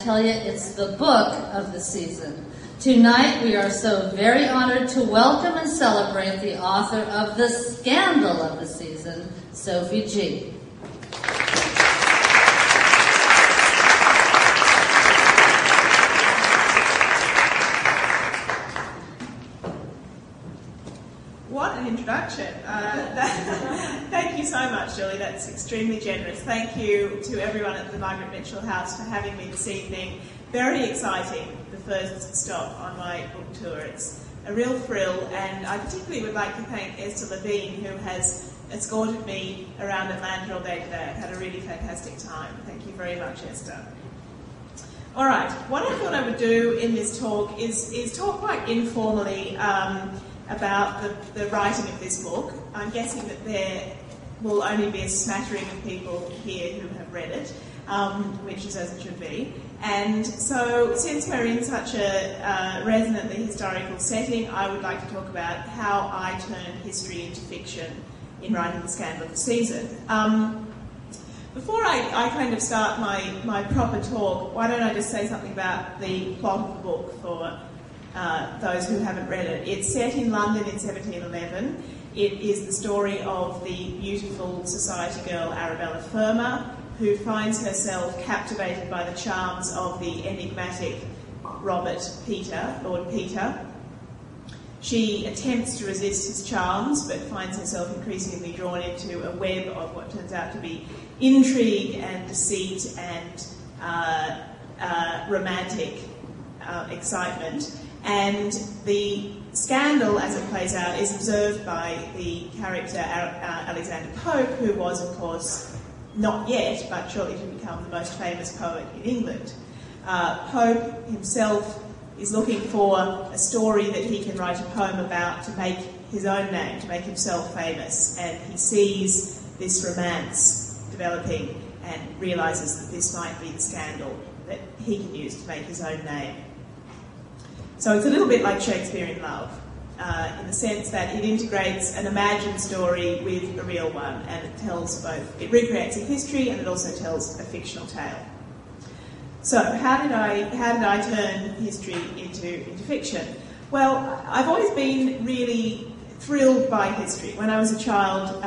tell you it's the book of the season. Tonight we are so very honored to welcome and celebrate the author of the scandal of the season, Sophie Gee. What an introduction. Thank you so much, Julie. That's extremely generous. Thank you to everyone at the Margaret Mitchell House for having me this evening. Very exciting, the first stop on my book tour. It's a real thrill, and I particularly would like to thank Esther Levine, who has escorted me around Atlanta all day today. I've had a really fantastic time. Thank you very much, Esther. All right, what I thought I would do in this talk is talk quite informally about the writing of this book. I'm guessing that there will only be a smattering of people here who have read it, which is as it should be. And so, since we're in such a resonantly historical setting, I would like to talk about how I turned history into fiction in writing The Scandal of the Season. Before I kind of start my proper talk, why don't I just say something about the plot of the book for those who haven't read it. It's set in London in 1711. It is the story of the beautiful society girl Arabella Fermor, who finds herself captivated by the charms of the enigmatic Robert Petre, Lord Petre. She attempts to resist his charms, but finds herself increasingly drawn into a web of what turns out to be intrigue and deceit and romantic excitement. And the scandal, as it plays out, is observed by the character Alexander Pope, who was, of course, not yet, but shortly to become the most famous poet in England. Pope himself is looking for a story that he can write a poem about to make his own name, to make himself famous. And he sees this romance developing and realises that this might be the scandal that he can use to make his own name. So it's a little bit like Shakespeare in Love, in the sense that it integrates an imagined story with a real one, and it tells both, it recreates a history and it also tells a fictional tale. So how did I turn history into fiction? Well, I've always been really thrilled by history. When I was a child,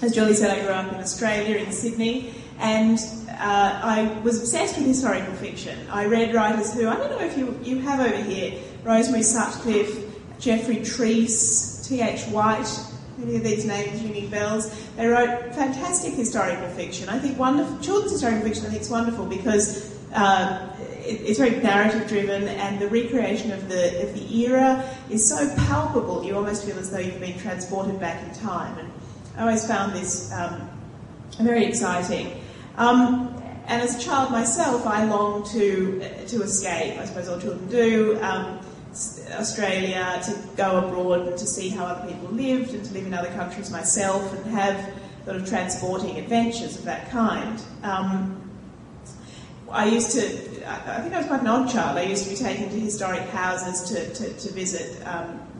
as Julie said, I grew up in Australia, in Sydney, and I was obsessed with historical fiction. I read writers who, I don't know if you have over here, Rosemary Sutcliffe, Geoffrey Treece, T.H. White, any of these names ringing bells. They wrote fantastic historical fiction. I think wonderful, children's historical fiction I think is wonderful because it's very narrative driven, and the recreation of the era is so palpable you almost feel as though you've been transported back in time. And I always found this very exciting. And as a child myself, I longed to escape, I suppose all children do, Australia, to go abroad and to see how other people lived, and to live in other countries myself and have sort of transporting adventures of that kind. I think I was quite an odd child. I used to be taken to historic houses to visit,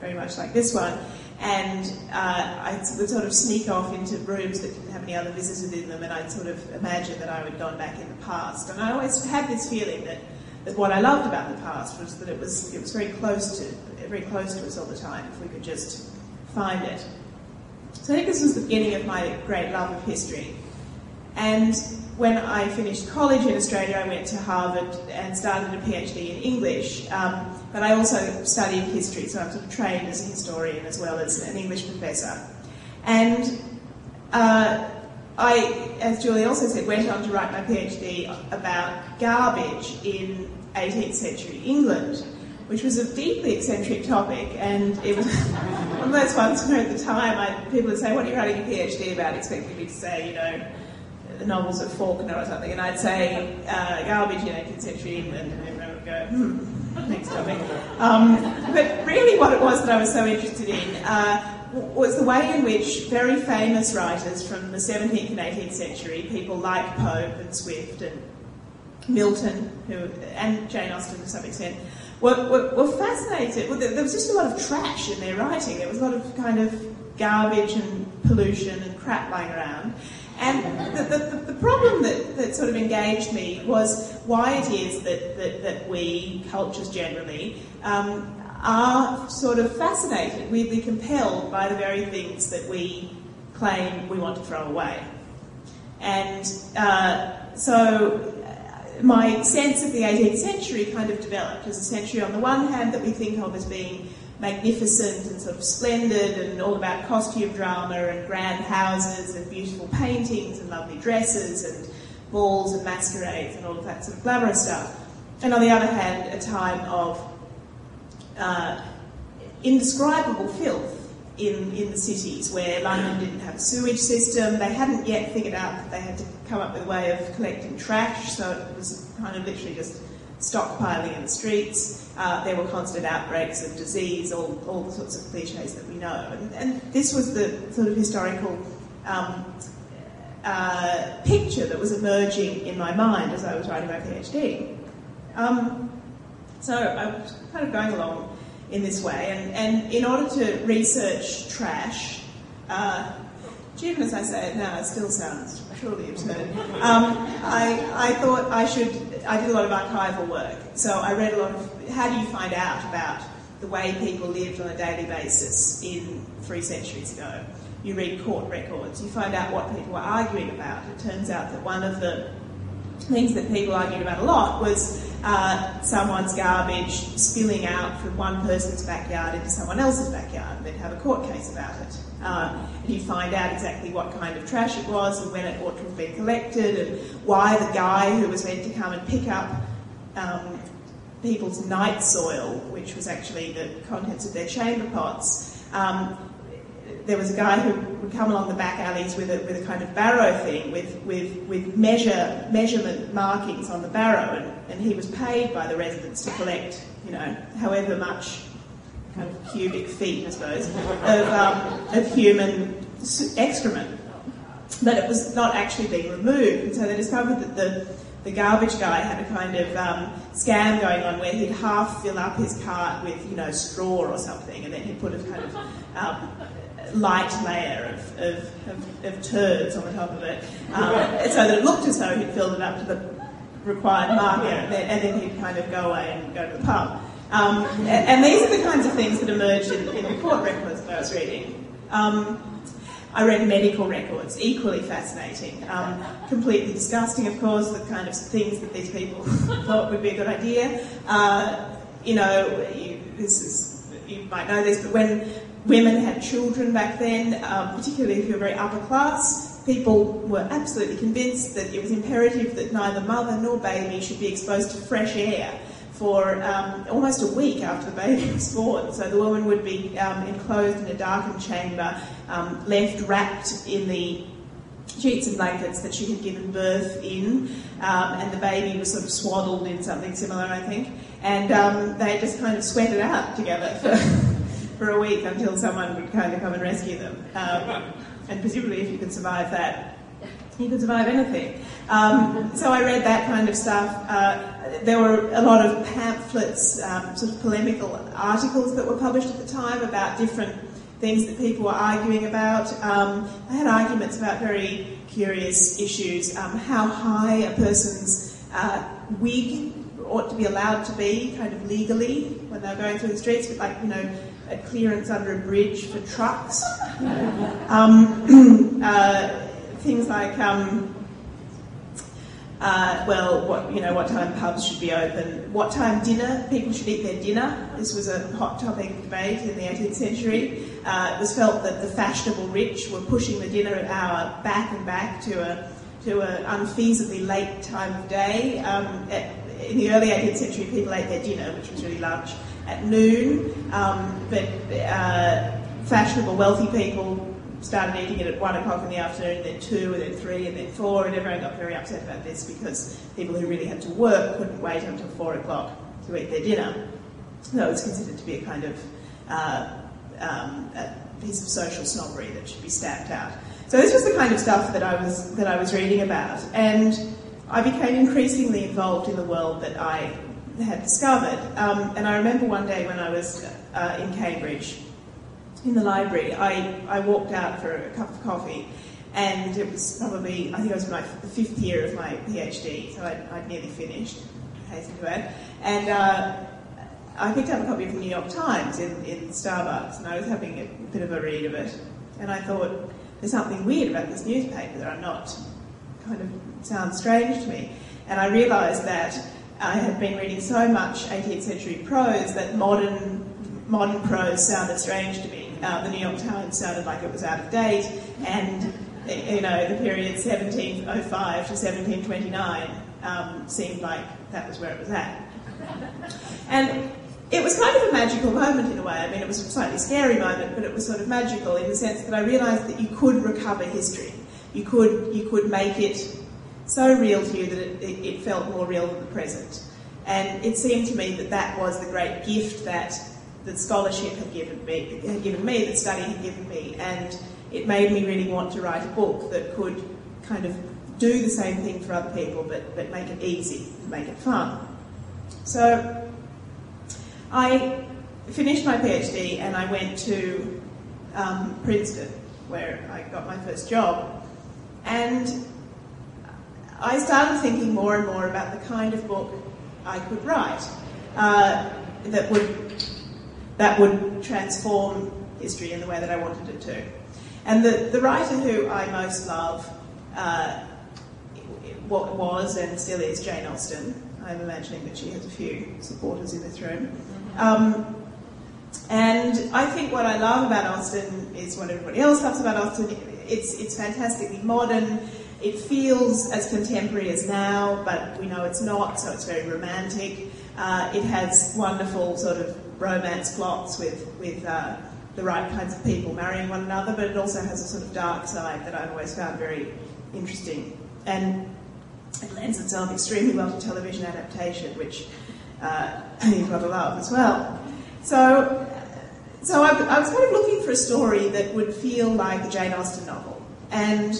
very much like this one. And I would sort of sneak off into rooms that didn't have any other visitors in them, and I'd sort of imagine that I had gone back in the past. And I always had this feeling that what I loved about the past was that it was very close to us all the time, if we could just find it. So I think this was the beginning of my great love of history. And when I finished college in Australia, I went to Harvard and started a PhD in English. But I also studied history, so I'm sort of trained as a historian as well as an English professor. And I, as Julie also said, went on to write my PhD about garbage in 18th century England, which was a deeply eccentric topic, and it was one of those ones where at the time people would say, "What are you writing a PhD about?" expecting me to say, the novels of Faulkner or something, and I'd say garbage in 18th century England, and everyone would go, next topic. But really what it was that I was so interested in was the way in which very famous writers from the 17th and 18th century, people like Pope and Swift and Milton, and Jane Austen to some extent, were fascinated. Well, there was just a lot of trash in their writing. There was a lot of kind of garbage and pollution and crap lying around. And the problem that sort of engaged me was why it is that we, cultures generally, are sort of fascinated, weirdly compelled by the very things that we claim we want to throw away. And so my sense of the 18th century kind of developed as a century on the one hand that we think of as being magnificent and sort of splendid and all about costume drama and grand houses and beautiful paintings and lovely dresses and balls and masquerades and all of that sort of glamorous stuff. And on the other hand, a time of indescribable filth in the cities where London didn't have a sewage system. They hadn't yet figured out that they had to come up with a way of collecting trash, so it was kind of literally just stockpiling in the streets. There were constant outbreaks of disease, all the sorts of cliches that we know. And this was the sort of historical picture that was emerging in my mind as I was writing my PhD. So I was kind of going along in this way, and in order to research trash, even as I say it now, it still sounds truly absurd. I thought I did a lot of archival work, so I read a lot of, how do you find out about the way people lived on a daily basis in 3 centuries ago? You read court records, you find out what people were arguing about. It turns out that one of the things that people argued about a lot was someone's garbage spilling out from one person's backyard into someone else's backyard, and they'd have a court case about it. You'd find out exactly what kind of trash it was and when it ought to have been collected, and why the guy who was meant to come and pick up people's night soil, which was actually the contents of their chamber pots, there was a guy who would come along the back alleys with a kind of barrow thing with measurement markings on the barrow, and he was paid by the residents to collect, however much kind of cubic feet, I suppose, of human excrement. But it was not actually being removed, and so they discovered that the garbage guy had a kind of scam going on where he'd half fill up his cart with, straw or something, and then he'd put a kind of light layer of turds on the top of it, so that it looked as though he'd filled it up to the required mark, and then he'd kind of go away and go to the pub. And these are the kinds of things that emerged in the court records that I was reading. I read medical records, equally fascinating, completely disgusting, of course, the kind of things that these people thought would be a good idea. You might know this, but when women had children back then, particularly if you were very upper class, people were absolutely convinced that it was imperative that neither mother nor baby should be exposed to fresh air for almost a week after the baby was born. So the woman would be enclosed in a darkened chamber, left wrapped in the sheets and blankets that she had given birth in, and the baby was sort of swaddled in something similar, I think, and they just kind of sweat it out together for a week until someone would kind of come and rescue them. And presumably if you could survive that, you could survive anything. So I read that kind of stuff. There were a lot of pamphlets, sort of polemical articles that were published at the time about different things that people were arguing about. I had arguments about very curious issues, how high a person's wig ought to be allowed to be, kind of legally, when they're going through the streets, with a clearance under a bridge for trucks. Things like, what time pubs should be open, what time people should eat their dinner. This was a hot topic of debate in the 18th century. It was felt that the fashionable rich were pushing the dinner hour back and back to an unfeasibly late time of day. In the early 18th century, people ate their dinner, which was really lunch, at noon, but fashionable wealthy people started eating it at 1 o'clock in the afternoon, then 2, and then 3, and then 4, and everyone got very upset about this because people who really had to work couldn't wait until 4 o'clock to eat their dinner. So it was considered to be a kind of a piece of social snobbery that should be stamped out. So this was the kind of stuff that I was reading about, and I became increasingly involved in the world that I had discovered. And I remember one day when I was in Cambridge, in the library, I walked out for a cup of coffee, And it was probably, I think it was the 5th year of my PhD, so I'd nearly finished, I hasten to add. And I picked up a copy of the New York Times in Starbucks, and I was having a bit of a read of it. And I thought, there's something weird about this newspaper that I'm not, kind of sounds strange to me. And I realised that I had been reading so much 18th century prose that modern prose sounded strange to me. The New York Times sounded like it was out of date, and the period 1705 to 1729 seemed like that was where it was at. And it was kind of a magical moment in a way. I mean, it was a slightly scary moment, but it was sort of magical in the sense that I realised that you could recover history. You could make it so real to you that it felt more real than the present. And it seemed to me that was the great gift that scholarship had given me, that study had given me, and it made me really want to write a book that could kind of do the same thing for other people, but make it easy, make it fun. So I finished my PhD and I went to Princeton, where I got my first job, and I started thinking more and more about the kind of book I could write that would transform history in the way that I wanted it to. And the writer who I most love was and still is Jane Austen. I'm imagining that she has a few supporters in this room. And I think what I love about Austen is what everybody else loves about Austen. It's fantastically modern. It feels as contemporary as now, but we know it's not, so it's very romantic. It has wonderful sort of romance plots with the right kinds of people marrying one another, but it also has a sort of dark side that I've always found very interesting. And it lends itself extremely well to television adaptation, which you've got to love as well. So I was kind of looking for a story that would feel like a Jane Austen novel. And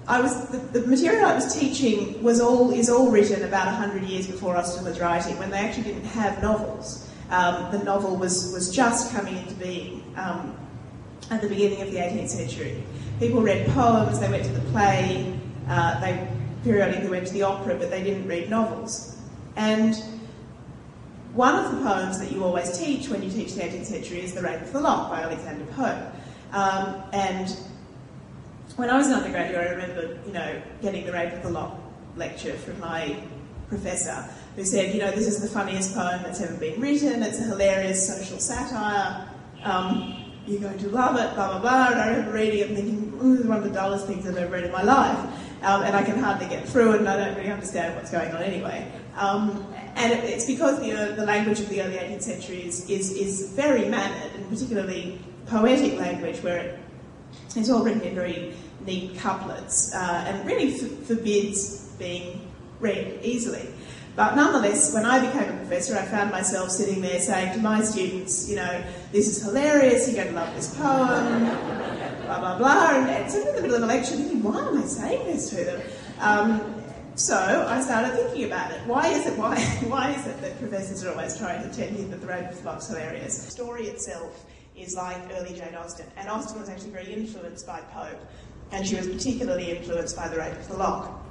the material I was teaching is all written about 100 years before Austen was writing, when they actually didn't have novels. The novel was just coming into being at the beginning of the 18th century. People read poems, they went to the play, they periodically went to the opera, but they didn't read novels. And one of the poems that you always teach when you teach the 18th century is The Rape of the Lock by Alexander Pope. And when I was an undergraduate, I remember, getting the Rape of the Lock lecture from my professor, who said, this is the funniest poem that's ever been written, it's a hilarious social satire, you're going to love it, blah, blah, blah. And I remember reading it and thinking, this is one of the dullest things I've ever read in my life. And I can hardly get through it, and I don't really understand what's going on anyway. And it's because the language of the early 18th century is very mannered, and particularly poetic language, where it's all written in very neat couplets, and really forbids being read easily. But nonetheless, when I became a professor, I found myself sitting there saying to my students, this is hilarious, you're going to love this poem, blah, blah, blah. And sitting in the middle of a lecture thinking, why am I saying this to them? So I started thinking about it. Why is it that professors are always trying to tell you that The Rape of the Lock's hilarious? The story itself is like early Jane Austen, and Austen was actually very influenced by Pope, and she was particularly influenced by The Rape of the Lock.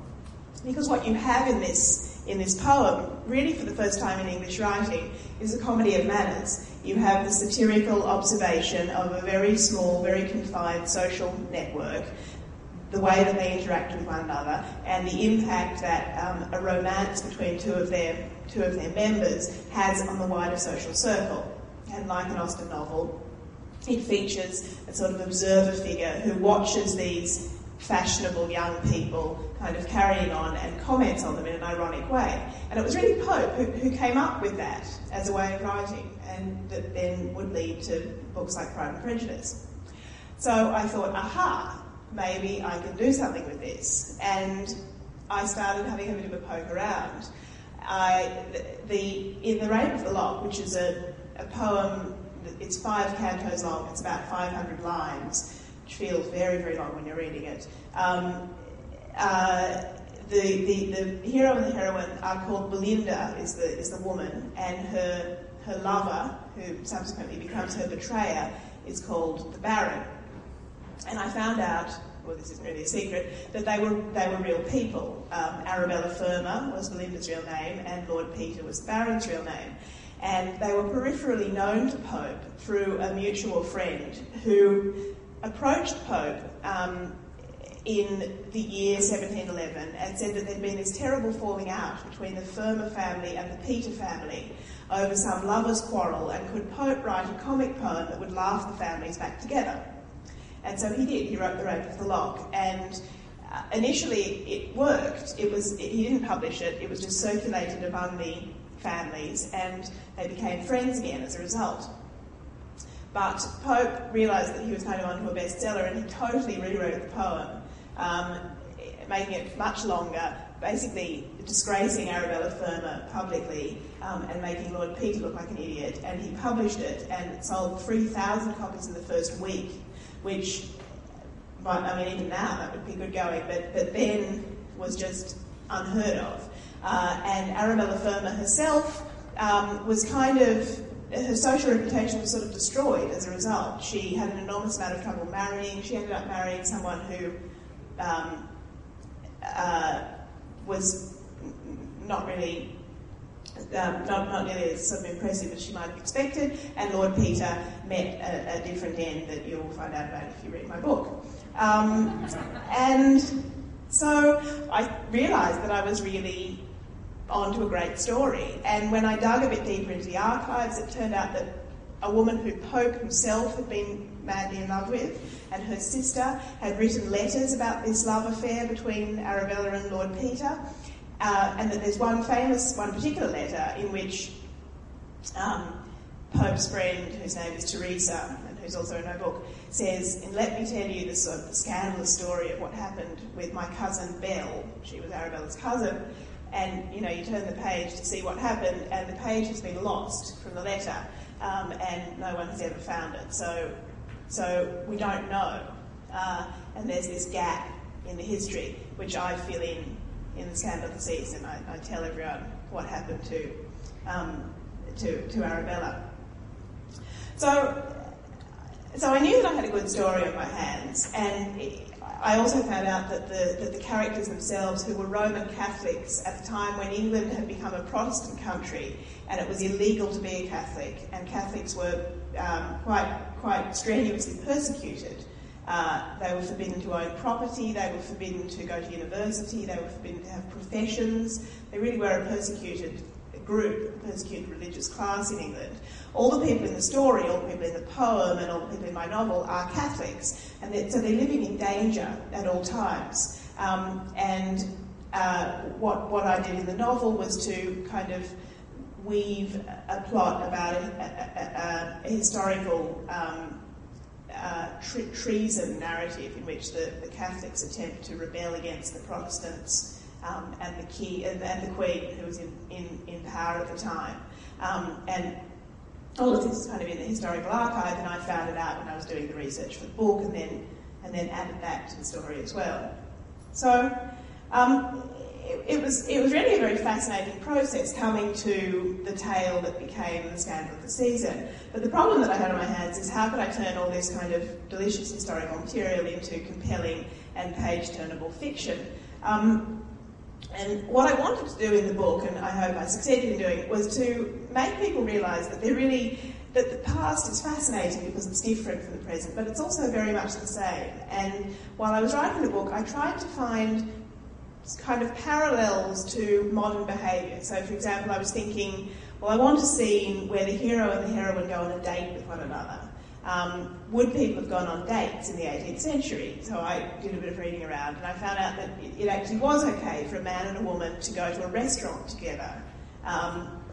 Because what you have in this poem, really for the first time in English writing, is a comedy of manners. You have the satirical observation of a very small, very confined social network, the way that they interact with one another, and the impact that a romance between two of their members has on the wider social circle. And like an Austen novel, it features a sort of observer figure who watches these fashionable young people kind of carrying on and comments on them in an ironic way. And it was really Pope who came up with that as a way of writing, and that then would lead to books like Pride and Prejudice. So I thought, aha, maybe I can do something with this. And I started having a bit of a poke around. In The Rape of the Lock, which is a poem, it's 5 cantos long, it's about 500 lines, which feels very, very long when you're reading it. The hero and the heroine are called Belinda, is the woman, and her lover, who subsequently becomes her betrayer, is called the Baron. And I found out well, this isn't really a secret, that they were real people. Arabella Fermor was Belinda's real name, and Lord Petre was the Baron's real name. And they were peripherally known to Pope through a mutual friend who approached Pope in the year 1711 and said that there'd been this terrible falling out between the Fermor family and the Petre family over some lovers' quarrel, and could Pope write a comic poem that would laugh the families back together. And so he did. He wrote The Rape of the Lock, and initially it worked. He didn't publish it. It was just circulated among the families, and they became friends again as a result. But Pope realised that he was kind of onto a bestseller, and he totally rewrote the poem, making it much longer, basically disgracing Arabella Fermor publicly, and making Lord Petre look like an idiot. And he published it, and it sold 3,000 copies in the first week, which, even now that would be good going, but then was just unheard of. And Arabella Fermor herself was her social reputation was sort of destroyed as a result. She had an enormous amount of trouble marrying. She ended up marrying someone who was not really, not nearly as sort of impressive as she might have expected, and Lord Petre met a different end that you'll find out about if you read my book. And so I realised that I was really onto a great story, and when I dug a bit deeper into the archives, it turned out that a woman who Pope himself had been madly in love with, and her sister had written letters about this love affair between Arabella and Lord Petre, and that there's one particular letter in which Pope's friend, whose name is Teresa, and who's also in my book, says, "And let me tell you the sort of scandalous story of what happened with my cousin Belle." She was Arabella's cousin. And, you turn the page to see what happened, and the page has been lost from the letter, and no one has ever found it. So we don't know. And there's this gap in the history, which I fill in the scandal of the season. I tell everyone what happened to Arabella. So I knew that I had a good story on my hands, and I also found out that the characters themselves, who were Roman Catholics at the time when England had become a Protestant country and it was illegal to be a Catholic, and Catholics were quite strenuously persecuted. They were forbidden to own property, they were forbidden to go to university, they were forbidden to have professions. They really were a persecuted group, a persecuted religious class in England. All the people in the story, all the people in the poem, and all the people in my novel are Catholics, and so they're living in danger at all times. What I did in the novel was to kind of weave a plot about a historical treason narrative in which the Catholics attempt to rebel against the Protestants, and the Queen, who was in power at the time. And all of this is kind of in the historical archive, and I found it out when I was doing the research for the book, and then added that to the story as well. So it was really a very fascinating process coming to the tale that became the scandal of the season. But the problem that I had on my hands is, how could I turn all this kind of delicious historical material into compelling and page-turnable fiction? And what I wanted to do in the book, and I hope I succeeded in doing, was to make people realise that that the past is fascinating because it's different from the present, but it's also very much the same. And while I was writing the book, I tried to find kind of parallels to modern behaviour. So, for example, I was thinking, well, I want a scene where the hero and the heroine go on a date with one another. Would people have gone on dates in the 18th century? So I did a bit of reading around, and I found out that it actually was okay for a man and a woman to go to a restaurant together,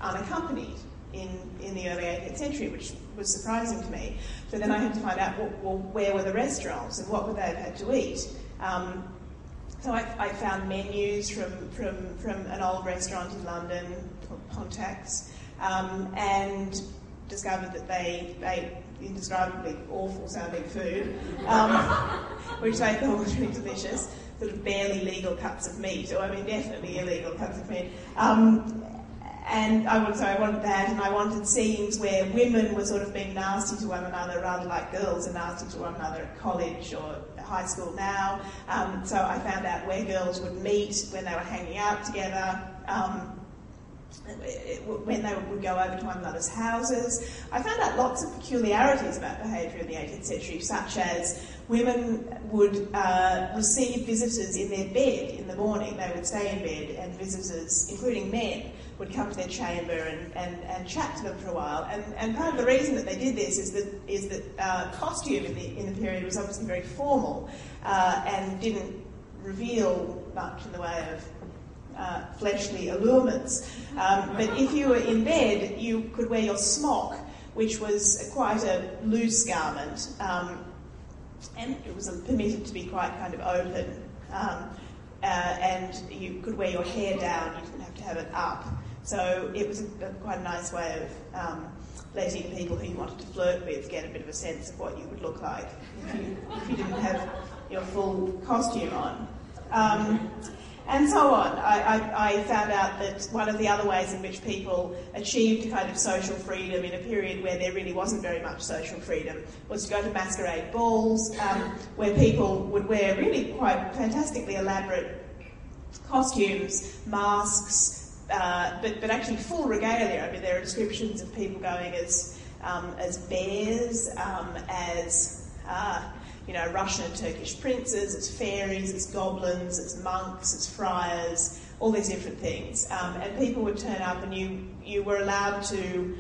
unaccompanied, in the early 18th century, which was surprising to me. So then I had to find out, well, where were the restaurants and what would they have had to eat? So I found menus from an old restaurant in London called Pontax, and discovered that they ate indescribably awful sounding food, which they thought was really delicious, sort of barely legal cuts of meat, or definitely illegal cuts of meat. And I wanted that, and I wanted scenes where women were sort of being nasty to one another, rather like girls are nasty to one another at college or high school now. So I found out where girls would meet when they were hanging out together, when they would go over to one another's houses. I found out lots of peculiarities about behaviour in the 18th century, such as women would receive visitors in their bed in the morning. They would stay in bed, and visitors, including men, would come to their chamber and chat to them for a while. And part of the reason that they did this is that costume in the period was obviously very formal and didn't reveal much in the way of fleshly allurements. But if you were in bed, you could wear your smock, which was quite a loose garment, and it was permitted to be quite kind of open. And you could wear your hair down, you didn't have to have it up. So it was quite a nice way of letting people who you wanted to flirt with get a bit of a sense of what you would look like if you didn't have your full costume on. And so on. I found out that one of the other ways in which people achieved kind of social freedom in a period where there really wasn't very much social freedom was to go to masquerade balls, where people would wear really quite fantastically elaborate costumes, masks, but actually full regalia. I mean, there are descriptions of people going as bears, as Russian and Turkish princes, as fairies, as goblins, as monks, as friars, all these different things. And people would turn up, and you were allowed to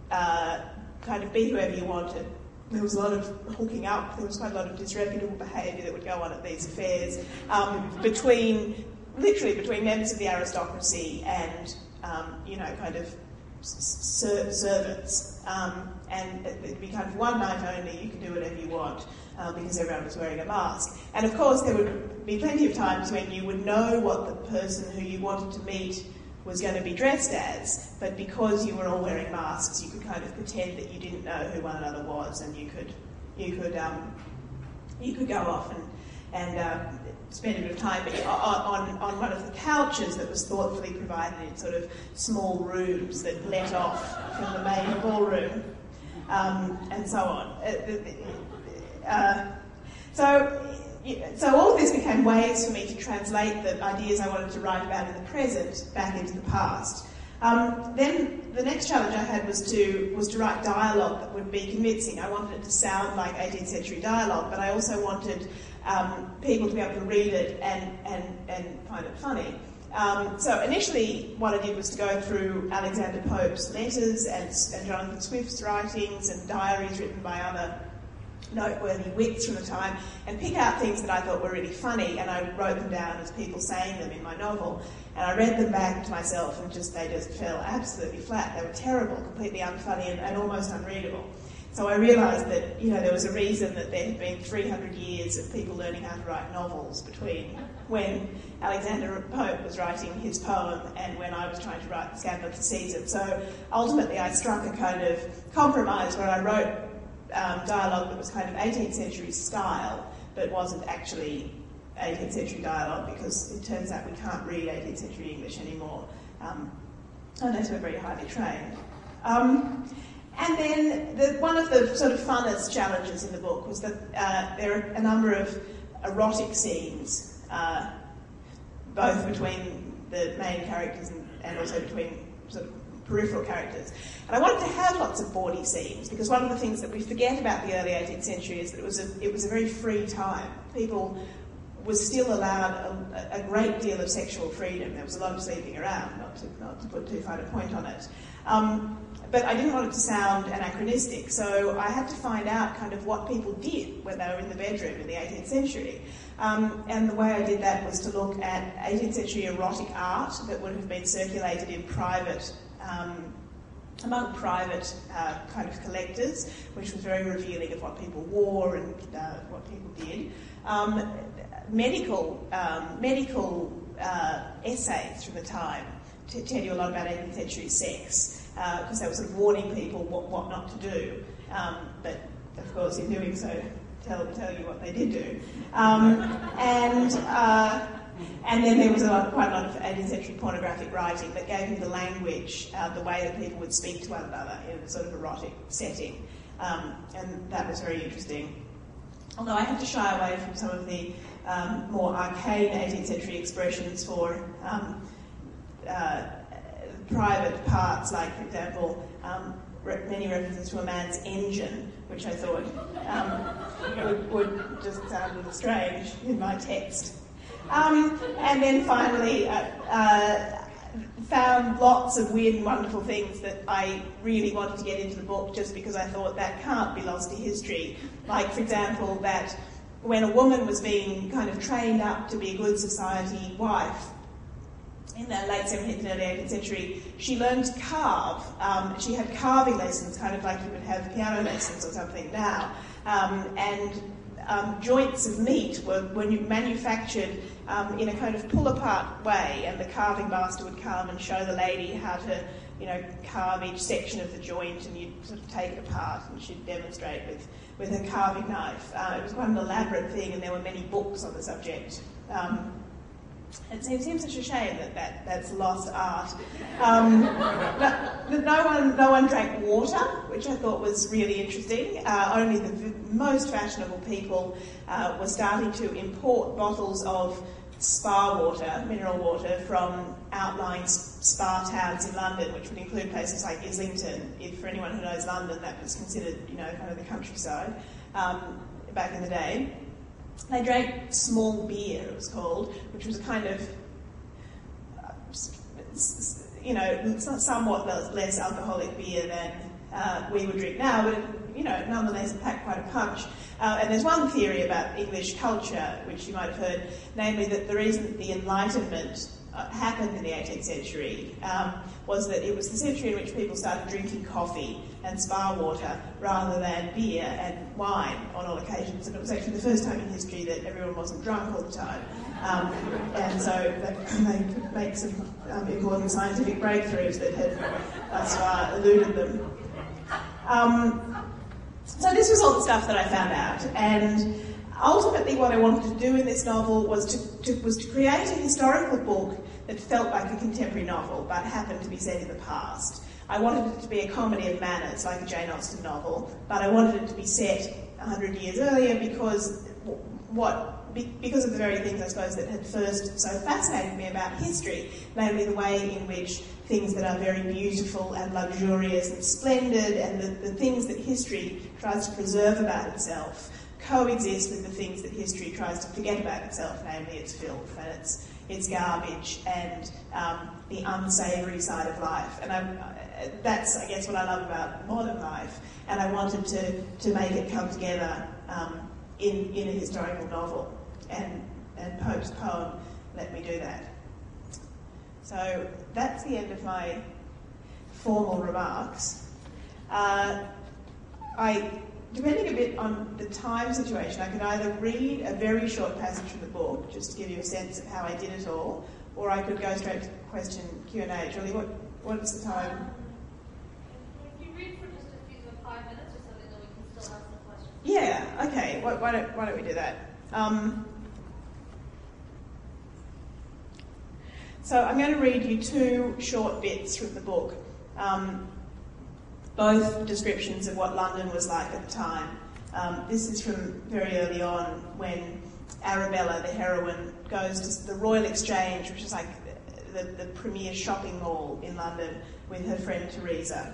kind of be whoever you wanted. There was a lot of hooking up. There was quite a lot of disreputable behaviour that would go on at these affairs between members of the aristocracy and kind of servants. And it'd be kind of one night only. You could do whatever you want because everyone was wearing a mask. And of course, there would be plenty of times when you would know what the person who you wanted to meet was going to be dressed as, but because you were all wearing masks, you could kind of pretend that you didn't know who one another was, and you could go off and spend a bit of time on one of the couches that was thoughtfully provided in sort of small rooms that let off from the main ballroom, and so on. So all of this became ways for me to translate the ideas I wanted to write about in the present back into the past. Then the next challenge I had was to write dialogue that would be convincing. I wanted it to sound like 18th century dialogue, but I also wanted people to be able to read it and find it funny. So initially what I did was to go through Alexander Pope's letters and Jonathan Swift's writings and diaries written by other noteworthy wits from the time and pick out things that I thought were really funny, and I wrote them down as people saying them in my novel, and I read them back to myself and they just fell absolutely flat. They were terrible, completely unfunny and almost unreadable. So I realised that there was a reason that there had been 300 years of people learning how to write novels between when Alexander Pope was writing his poem and when I was trying to write The Scandal of the Season. So ultimately I struck a kind of compromise where I wrote dialogue that was kind of 18th century style, but wasn't actually 18th century dialogue, because it turns out we can't read 18th century English anymore, unless we're very highly trained. And then one of the sort of funnest challenges in the book was that there are a number of erotic scenes, both between the main characters and also between sort of peripheral characters. And I wanted to have lots of bawdy scenes, because one of the things that we forget about the early 18th century is that it was a very free time. People were still allowed a great deal of sexual freedom. There was a lot of sleeping around, not to put too fine a point on it. But I didn't want it to sound anachronistic, so I had to find out kind of what people did when they were in the bedroom in the 18th century. And the way I did that was to look at 18th century erotic art that would have been circulated in private, among private kind of collectors, which was very revealing of what people wore and what people did. Medical essays from the time to tell you a lot about 18th century sex, because they were sort of warning people what not to do. But of course, in doing so, tell you what they did do. And then there was quite a lot of 18th century pornographic writing that gave me the language, the way that people would speak to one another in a sort of erotic setting. And that was very interesting. Although I had to shy away from some of the more arcane 18th century expressions for private parts, like, for example, many references to a man's engine, which I thought would just sound a little strange in my text. And then finally found lots of weird and wonderful things that I really wanted to get into the book just because I thought that can't be lost to history. Like, for example, that when a woman was being kind of trained up to be a good society wife, in the late 17th and early 18th century, she learned to carve. She had carving lessons, kind of like you would have piano lessons or something now. And joints of meat were manufactured in a kind of pull-apart way, and the carving master would come and show the lady how to, carve each section of the joint, and you'd sort of take it apart, and she'd demonstrate with her carving knife. It was quite an elaborate thing, and there were many books on the subject. It seems such a shame that's lost art. No one drank water, which I thought was really interesting. Only the most fashionable people were starting to import bottles of spa water, mineral water, from outlying spa towns in London, which would include places like Islington. If for anyone who knows London, that was considered, kind of the countryside back in the day. They drank small beer, it was called, which was a kind of, somewhat less alcoholic beer than we would drink now, but, nonetheless it packed quite a punch. And there's one theory about English culture, which you might have heard, namely that the reason the Enlightenment happened in the 18th century was that it was the century in which people started drinking coffee and spa water rather than beer and wine on all occasions, and it was actually the first time in history that everyone wasn't drunk all the time. And so they could make some important scientific breakthroughs that had thus far eluded them. So this was all the stuff that I found out, and ultimately what I wanted to do in this novel was to create a historical book that felt like a contemporary novel but happened to be set in the past. I wanted it to be a comedy of manners, like a Jane Austen novel, but I wanted it to be set 100 years earlier because of the very things, I suppose, that had first so fascinated me about history, namely the way in which things that are very beautiful and luxurious and splendid, and the things that history tries to preserve about itself, coexist with the things that history tries to forget about itself, namely its filth and its garbage and the unsavoury side of life. And that's, I guess, what I love about modern life, and I wanted to make it come together in a historical novel, and Pope's poem let me do that. So that's the end of my formal remarks. Depending a bit on the time situation, I could either read a very short passage from the book, just to give you a sense of how I did it all, or I could go straight to question Q&A. Julie, what's the time? If you read for just a few 5 minutes or something, then we can still ask the question. Yeah, okay. Why don't we do that? So I'm going to read you two short bits from the book. Both descriptions of what London was like at the time. This is from very early on when Arabella, the heroine, goes to the Royal Exchange, which is like the premier shopping mall in London, with her friend Teresa.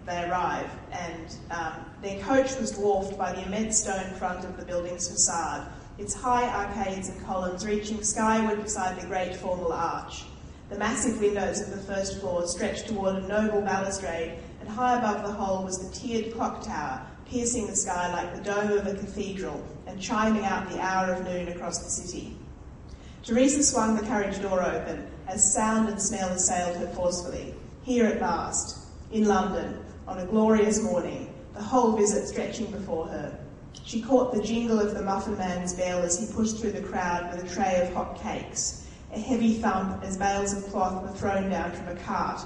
They arrive, and their coach was dwarfed by the immense stone front of the building's facade, its high arcades and columns reaching skyward beside the great formal arch. The massive windows of the first floor stretched toward a noble balustrade, and high above the whole was the tiered clock tower, piercing the sky like the dome of a cathedral and chiming out the hour of noon across the city. Teresa swung the carriage door open as sound and smell assailed her forcefully. Here at last, in London, on a glorious morning, the whole visit stretching before her. She caught the jingle of the muffin man's bell as he pushed through the crowd with a tray of hot cakes. A heavy thump as bales of cloth were thrown down from a cart.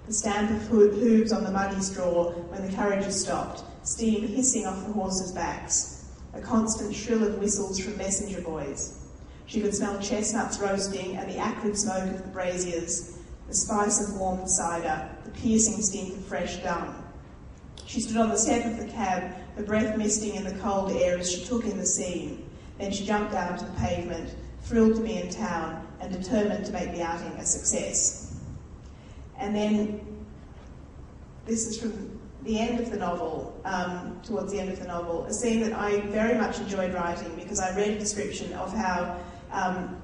The stamp of hooves on the muddy straw when the carriages stopped, steam hissing off the horses' backs. A constant shrill of whistles from messenger boys. She could smell chestnuts roasting and the acrid smoke of the braziers, the spice of warmed cider, the piercing stink of fresh dung. She stood on the step of the cab, her breath misting in the cold air as she took in the scene. Then she jumped down to the pavement, thrilled to be in town and determined to make the outing a success. And then, this is from the end of the novel, towards the end of the novel, a scene that I very much enjoyed writing because I read a description of how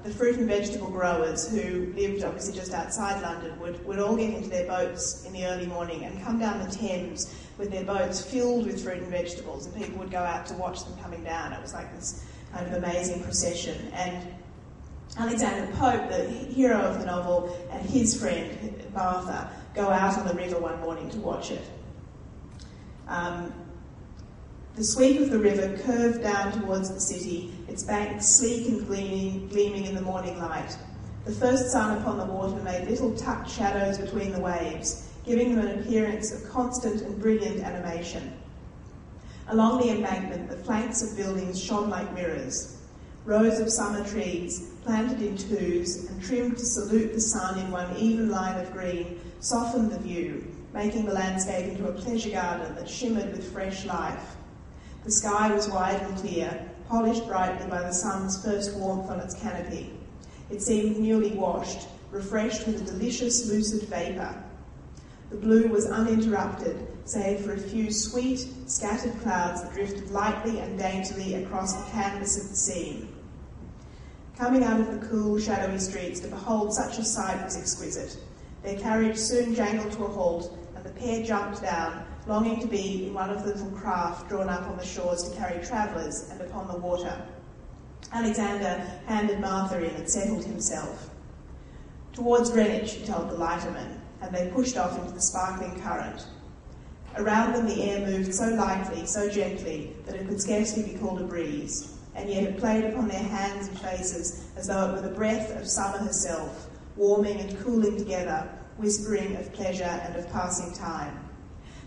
the fruit and vegetable growers who lived obviously just outside London would all get into their boats in the early morning and come down the Thames with their boats filled with fruit and vegetables, and people would go out to watch them coming down. It was like this kind of amazing procession. And Alexander Pope, the hero of the novel, and his friend Martha go out on the river one morning to watch it. The sweep of the river curved down towards the city, its banks sleek and gleaming in the morning light. The first sun upon the water made little tucked shadows between the waves, giving them an appearance of constant and brilliant animation. Along the embankment, the flanks of buildings shone like mirrors. Rows of summer trees, planted in twos and trimmed to salute the sun in one even line of green, softened the view, making the landscape into a pleasure garden that shimmered with fresh life. The sky was wide and clear, polished brightly by the sun's first warmth on its canopy. It seemed newly washed, refreshed with a delicious, lucid vapour. The blue was uninterrupted, save for a few sweet, scattered clouds that drifted lightly and daintily across the canvas of the scene. Coming out of the cool, shadowy streets to behold such a sight was exquisite. Their carriage soon jangled to a halt, and the pair jumped down, longing to be in one of the little craft drawn up on the shores to carry travellers and upon the water. Alexander handed Martha in and settled himself. Towards Greenwich, he told the lighterman, and they pushed off into the sparkling current. Around them the air moved so lightly, so gently, that it could scarcely be called a breeze, and yet it played upon their hands and faces as though it were the breath of summer herself, warming and cooling together, whispering of pleasure and of passing time.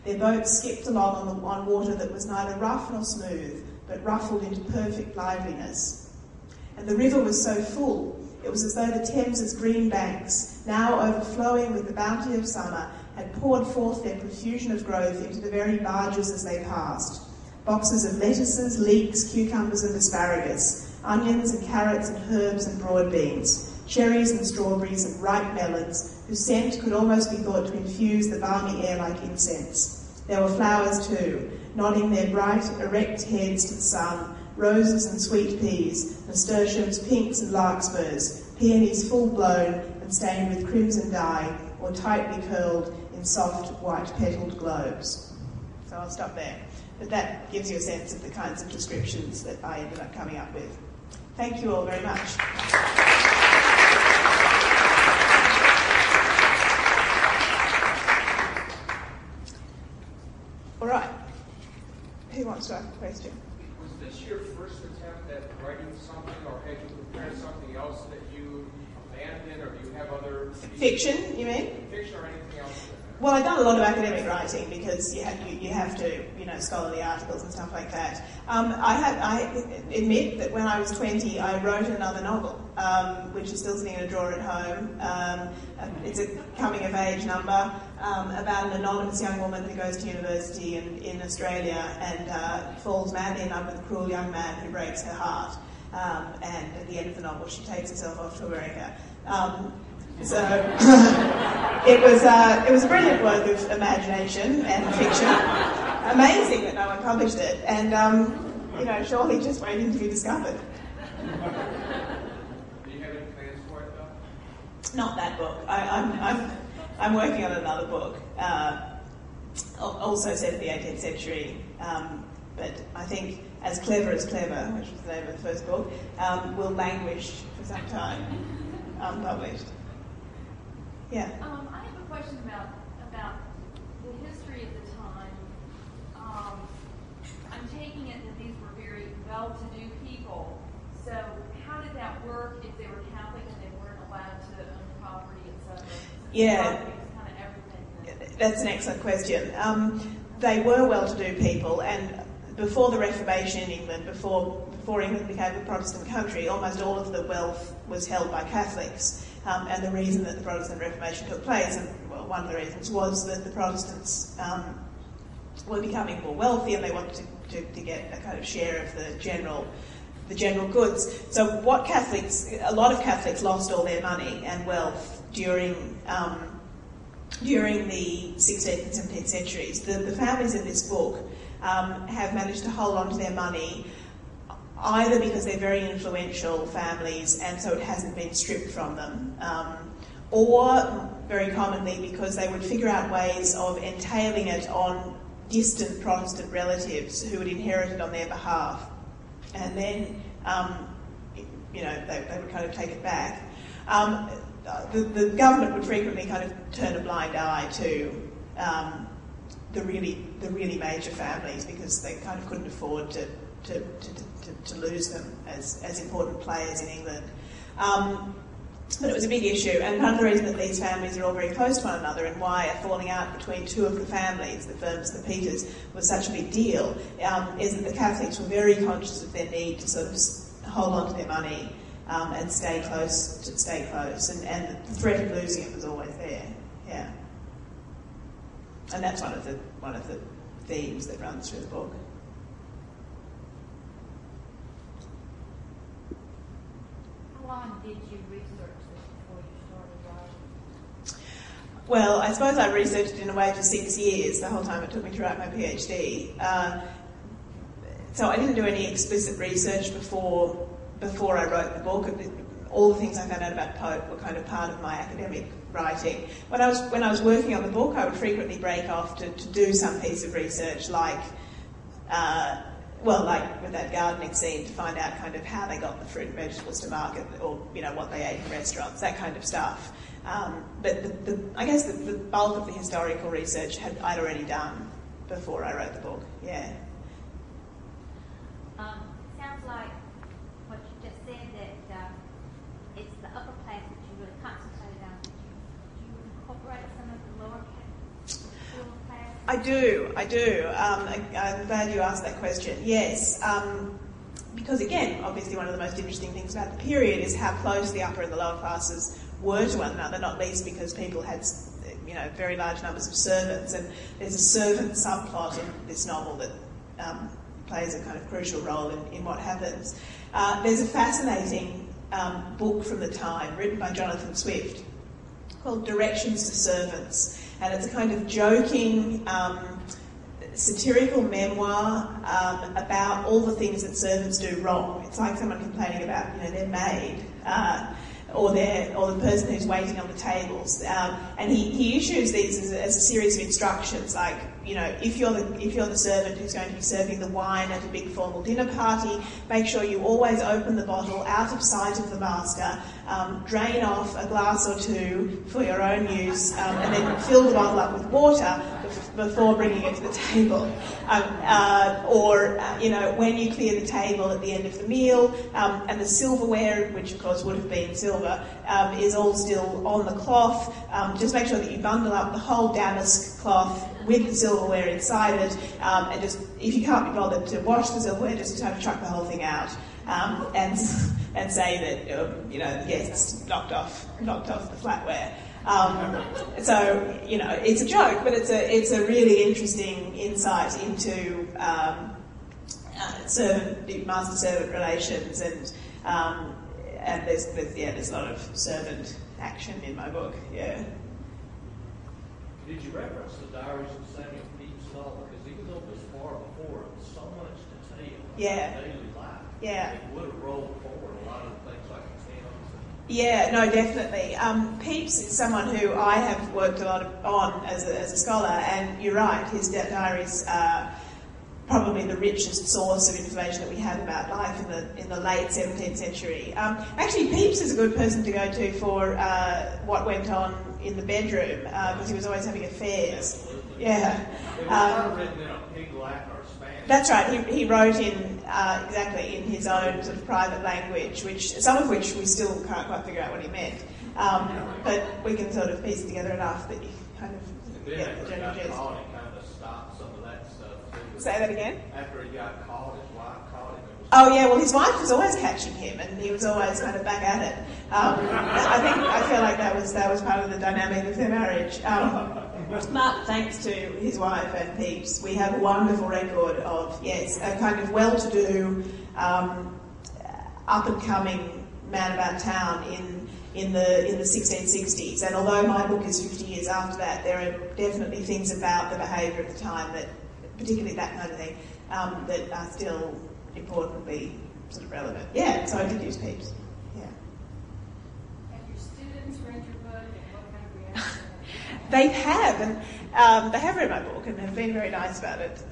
Their boat skipped along on water that was neither rough nor smooth, but ruffled into perfect liveliness. And the river was so full, it was as though the Thames's green banks, now overflowing with the bounty of summer, had poured forth their profusion of growth into the very barges as they passed. Boxes of lettuces, leeks, cucumbers and asparagus, onions and carrots and herbs and broad beans, cherries and strawberries and ripe melons, whose scent could almost be thought to infuse the balmy air like incense. There were flowers too, nodding their bright, erect heads to the sun, roses and sweet peas, nasturtiums, pinks and larkspurs, peonies full blown and stained with crimson dye, or tightly curled in soft, white-petalled globes. So I'll stop there. But that gives you a sense of the kinds of descriptions that I ended up coming up with. Thank you all very much. All right. Who wants to ask a question? Was this your first attempt at writing something, or had you prepared something else that you abandoned, or do you have other... Fiction, you mean? Fiction or anything else? Well, I've done a lot of academic writing because you have to, scholarly articles and stuff like that. I admit that when I was 20, I wrote another novel, which is still sitting in a drawer at home. It's a coming-of-age number about an anonymous young woman who goes to university in Australia and falls madly in love with a cruel young man who breaks her heart. And at the end of the novel, she takes herself off to America. So it was a brilliant work of imagination and fiction. Amazing that no one published it, and surely just waiting to be discovered. Do you have any plans for it though? Not that book. I'm working on another book, also set in the 18th century. But I think As Clever as Clever, which was the name of the first book, will languish for some time, unpublished. Yeah. I have a question about the history of the time. I'm taking it that these were very well-to-do people. So how did that work if they were Catholic and they weren't allowed to own property, etc.? Yeah. Kind of everything. That's an excellent question. They were well-to-do people, and before the Reformation in England, before before England became a Protestant country, almost all of the wealth was held by Catholics. And the reason that the Protestant Reformation took place, and well, one of the reasons was that the Protestants were becoming more wealthy and they wanted to get a kind of share of the general goods. So a lot of Catholics lost all their money and wealth during the 16th and 17th centuries. The families in this book have managed to hold on to their money either because they're very influential families and so it hasn't been stripped from them, or very commonly because they would figure out ways of entailing it on distant Protestant relatives who would inherit it on their behalf. And then, they would kind of take it back. The government would frequently kind of turn a blind eye to the really major families because they kind of couldn't afford to lose them as important players in England. But it was a big issue, and part of the reason that these families are all very close to one another and why a falling out between two of the families, the Fermors and the Petres, was such a big deal, is that the Catholics were very conscious of their need to sort of hold on to their money and stay close, and the threat of losing it was always there. Yeah, and that's one of the themes that runs through the book. How long did you research this before you started writing? Well, I suppose I researched it in a way for 6 years, the whole time it took me to write my PhD. So I didn't do any explicit research before I wrote the book. All the things I found out about Pope were kind of part of my academic writing. When I was working on the book, I would frequently break off to do some piece of research, like with that gardening scene, to find out kind of how they got the fruit and vegetables to market, or what they ate in restaurants, that kind of stuff. But I guess the bulk of the historical research I'd already done before I wrote the book. Yeah. Sounds like what you just said, that it's the upper class that you really concentrated on. Did you incorporate some of the lower class? I do. I'm glad you asked that question. Yes, because again, obviously one of the most interesting things about the period is how close the upper and the lower classes were to one another, not least because people had very large numbers of servants, and there's a servant subplot in this novel that plays a kind of crucial role in what happens. There's a fascinating book from the time written by Jonathan Swift called Directions to Servants, and it's a kind of joking, satirical memoir about all the things that servants do wrong. It's like someone complaining about their maid or the person who's waiting on the tables, and he issues these as a series of instructions, like if you're the servant who's going to be serving the wine at a big formal dinner party, make sure you always open the bottle out of sight of the master, drain off a glass or two for your own use, and then fill the bottle up with water before bringing it to the table. Or when you clear the table at the end of the meal, and the silverware, which of course would have been silver, is all still on the cloth, just make sure that you bundle up the whole damask cloth with the silverware inside it, and just, if you can't be bothered to wash the silverware, just kind of chuck the whole thing out, and say that the guests knocked off the flatware. So it's a joke, but it's a really interesting insight into master-servant relations, and there's a lot of servant action in my book. Yeah. Did you reference the diaries of Samuel Pepys at all? Because even though it was far before, it was so much detail about daily life. Yeah. It would have rolled forward a lot of things like the towns. Yeah, no, definitely. Pepys is someone who I have worked a lot on as a scholar, and you're right, his diaries are probably the richest source of information that we have about life in the late 17th century. Actually, Pepys is a good person to go to for what went on in the bedroom, because he was always having affairs. Absolutely. Yeah. It was kind of written in a pig Latin or Spanish. That's right. He wrote exactly in his own sort of private language, some of which we still can't quite figure out what he meant. But we can sort of piece it together enough that you kind of get the general gist. Caught, he kind of stopped some of that stuff too. Say that again? After he got caught, his wife caught him and Oh yeah, well his wife was always catching him, and he was always kind of back at it. I feel like that was part of the dynamic of their marriage. But thanks to his wife and Peeps, we have a wonderful record of a kind of well-to-do, up-and-coming man about town in the 1660s. And although my book is 50 years after that, there are definitely things about the behaviour at the time that, particularly that kind of thing, that are still importantly sort of relevant. Yeah, so I did use Peeps. Yeah. Have your students read your book, and what kind of reaction? They have, and they have read my book and have been very nice about it.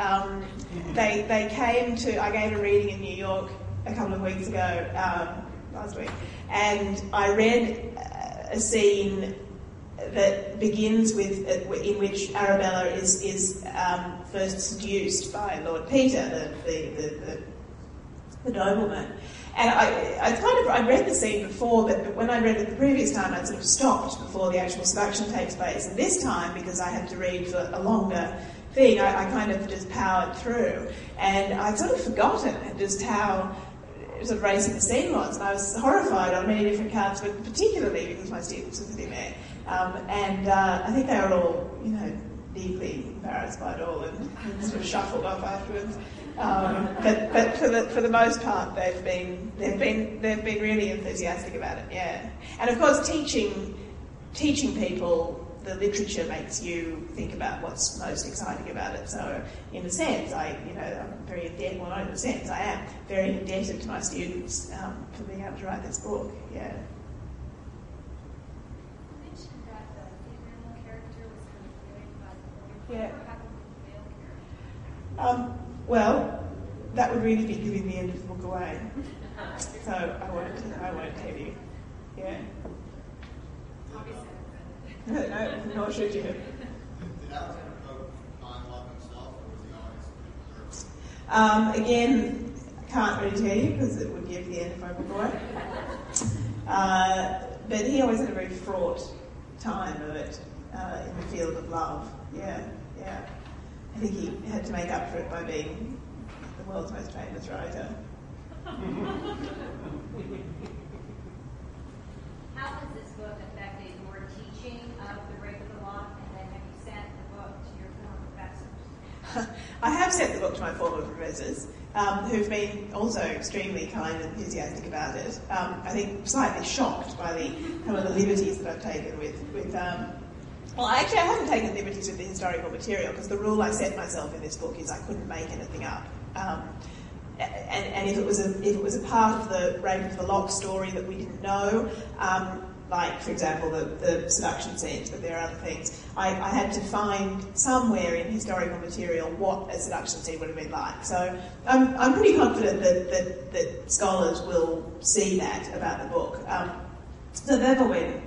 They came to, I gave a reading in New York a couple of weeks ago, last week, and I read a scene that begins with, in which Arabella is first seduced by Lord Petre, the nobleman. And I'd read the scene before, but when I read it the previous time, I'd sort of stopped before the actual seduction takes place. And this time, because I had to read for a longer thing, I kind of just powered through. And I'd sort of forgotten just how sort of racing the scene was. And I was horrified on many different counts, but particularly because my students were sitting there. And I think they were all, deeply embarrassed by it all and sort of shuffled off afterwards. But for the most part, they've been really enthusiastic about it. Yeah, and of course, teaching people the literature makes you think about what's most exciting about it. So, in a sense, I'm very indebted. Well, not in a sense, I am very indebted to my students for being able to write this book. Yeah. You mentioned that the female character was kind of played by the boy. Yeah. What happened with the male character? Well, that would really be giving the end of the book away. So I won't tell you. Yeah. No, nor should you. Did Alexander Pope find love himself, or was he always? Again, can't really tell you because it would give the end of my book away. But he always had a very fraught time of it in the field of love. Yeah. I think he had to make up for it by being the world's most famous writer. How has this book affected your teaching of the rape of the lock, and then have you sent the book to your former professors? I have sent the book to my former professors, who've been also extremely kind and enthusiastic about it. I think slightly shocked by some of the liberties that I've taken with well, actually, I haven't taken liberties with the historical material because the rule I set myself in this book is I couldn't make anything up. And if it was a part of the rape of the lock story that we didn't know, like for example the seduction scenes, but there are other things, I had to find somewhere in historical material what a seduction scene would have been like. So I'm pretty confident that scholars will see that about the book. So they've all been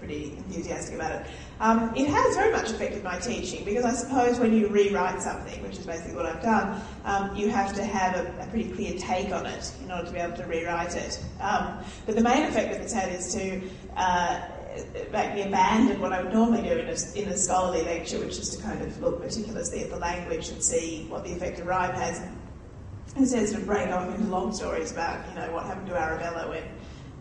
pretty enthusiastic about it. It has very much affected my teaching because I suppose when you rewrite something, which is basically what I've done, you have to have a pretty clear take on it in order to be able to rewrite it. But the main effect that it's had is to make me abandon what I would normally do in a scholarly lecture, which is to kind of look meticulously at the language and see what the effect of rhyme has. Instead, sort of break off into long stories about what happened to Arabella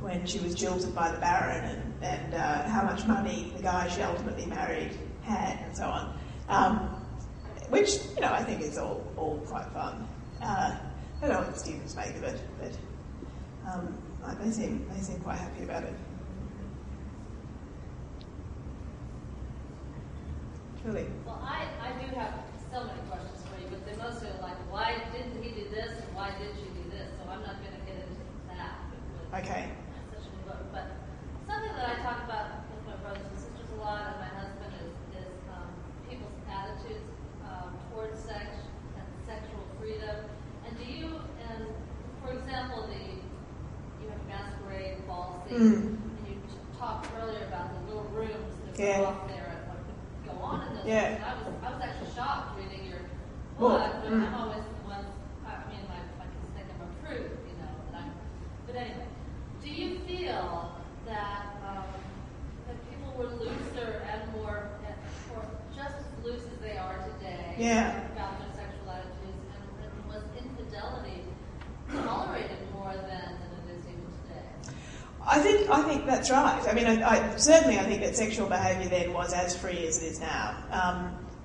when she was jilted by the Baron and how much money the guy she ultimately married had and so on. Which, I think is all quite fun. I don't know what the students make of it, but they seem quite happy about it. Julie? Well, I do have so many questions for you, but they're mostly like, why didn't he do this and why did she do this? So I'm not going to get into that. Okay. But something that I talk about with my brothers and sisters a lot, and my husband is people's attitudes towards sex and sexual freedom. And for example, you have masquerade ball scene, and you talked earlier about the little rooms that go off there and what could go on in those rooms. I was actually shocked reading your book, but I'm always the one. My kids think I'm a prude, but anyway. Do you feel that people were looser and or just as loose as they are today about their sexual attitudes, and was infidelity tolerated think that's right. I mean, I certainly think that sexual behaviour then was as free as it is now.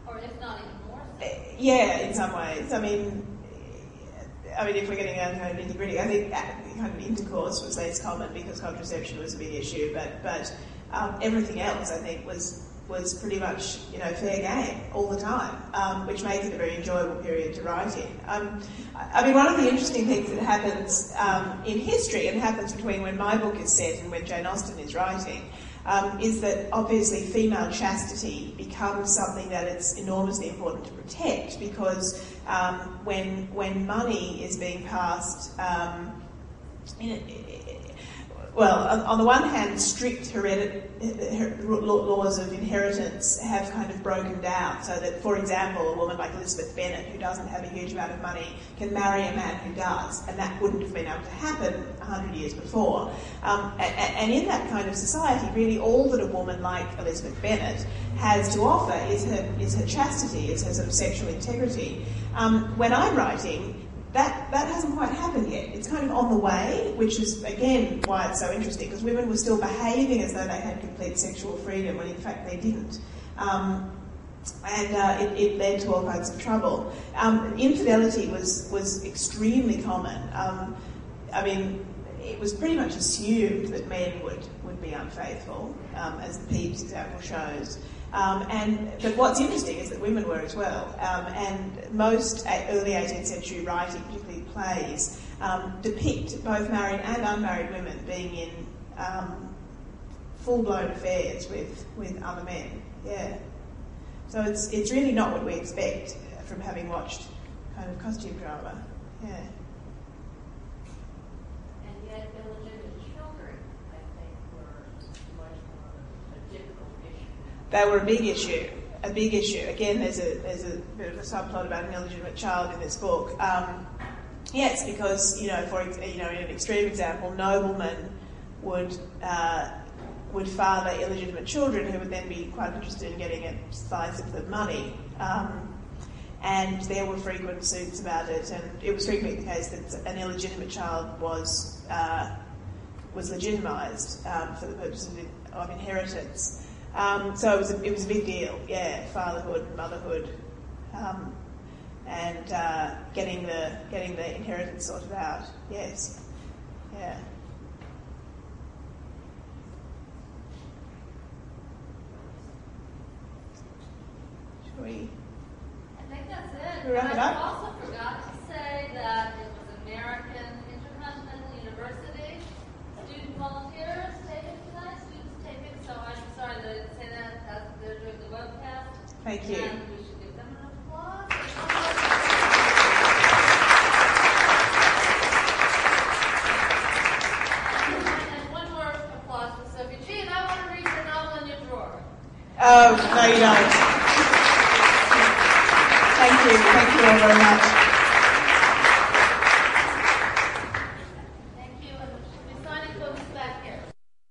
Or if not even more so. Yeah, in some ways. I mean, if we're getting down to kind of nitty-gritty, I think kind of intercourse was less common because contraception was a big issue, but everything else, I think, was pretty much, fair game all the time, which made it a very enjoyable period to write in. One of the interesting things that happens in history, and happens between when my book is set and when Jane Austen is writing, is that obviously female chastity becomes something that it's enormously important to protect, because when money is being passed, on the one hand, strict laws of inheritance have kind of broken down, so that, for example, a woman like Elizabeth Bennet, who doesn't have a huge amount of money, can marry a man who does, and that wouldn't have been able to happen 100 years before. And in that kind of society, really all that a woman like Elizabeth Bennet has to offer is her chastity, is her sort of sexual integrity. When I'm writing, that hasn't quite happened yet. It's kind of on the way, which is, again, why it's so interesting, because women were still behaving as though they had complete sexual freedom, when in fact they didn't. It led to all kinds of trouble. Infidelity was extremely common. It was pretty much assumed that men would be unfaithful, as the Pepys example shows. But what's interesting is that women were as well, and most early 18th century writing, particularly plays, depict both married and unmarried women being in full-blown affairs with other men. Yeah, so it's really not what we expect from having watched kind of costume drama. Yeah. And yet, illegitimate children, I think, were much more a difficult issue. They were a big issue. Again, there's a bit of a subplot about an illegitimate child in this book. Yes, because in an extreme example, noblemen would father illegitimate children who would then be quite interested in getting a slice of the money. And there were frequent suits about it, and it was frequently the case that an illegitimate child was legitimised for the purpose of inheritance. So it was a big deal, yeah, fatherhood, motherhood, and getting the inheritance sorted out. Yes, yeah. Should we? I think that's it. Wrap it I up? also forgot to say that it was American Intercontinental University student volunteers taping tonight, students taping, so I'm sorry that I didn't say that as they're doing the webcast. Thank you. And we should give them an applause. And one more applause for Sophie Gee, and I want to read your novel in your drawer. Oh, no you don't. Thank you all very much.